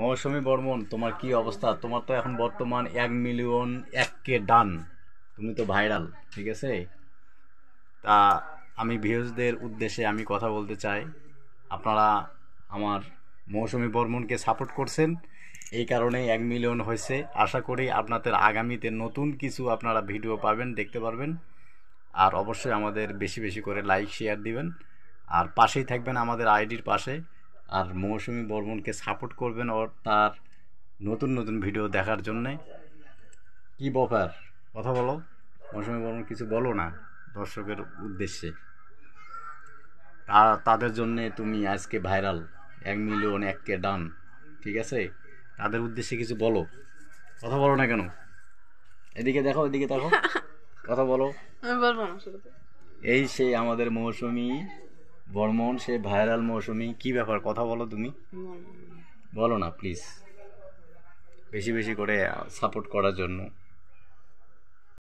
মৌসুমী বর্মন, তোমার কি অবস্থা? তোমার তো এখন বর্তমান 1 মিলিয়ন 1K ডান। তুমি তো ভাইরাল, ঠিক আছে? তা আমি ভিউজদের উদ্দেশ্যে আমি কথা বলতে চাই। আপনারা আমার মৌসুমী বর্মনকে সাপোর্ট করছেন, এই কারণে 1 মিলিয়ন হয়েছে। আশা করি আপনাদের আগামীতে নতুন কিছু আপনারা ভিডিও পাবেন, দেখতে পারবেন। আর অবশ্যই আমাদের বেশি বেশি করে লাইক শেয়ার দিবেন, আর পাশেই থাকবেন আমাদের আইডির পাশে। আর মৌসুমী বর্মনকে সাপোর্ট করবেন ওর তার নতুন নতুন ভিডিও দেখার জন্যে। কি ব্যাপার, কথা বলো। মৌসুমী বর্মন কিছু বলো না দর্শকের উদ্দেশ্যে। তাদের জন্যে তুমি আজকে ভাইরাল, 1 মিলিয়ন 1K ডান, ঠিক আছে? তাদের উদ্দেশ্যে কিছু বলো, কথা বলো না কেন? এদিকে দেখো, এদিকে দেখো, কথা বলো। আমি বলবো না আসলে তো। এই সেই আমাদের মৌসুমী বর্মন, সে ভাইরাল মৌসুমী। কি ব্যাপার, কথা বলো তুমি, বলো না প্লিজ, বেশি বেশি করে সাপোর্ট করার জন্য।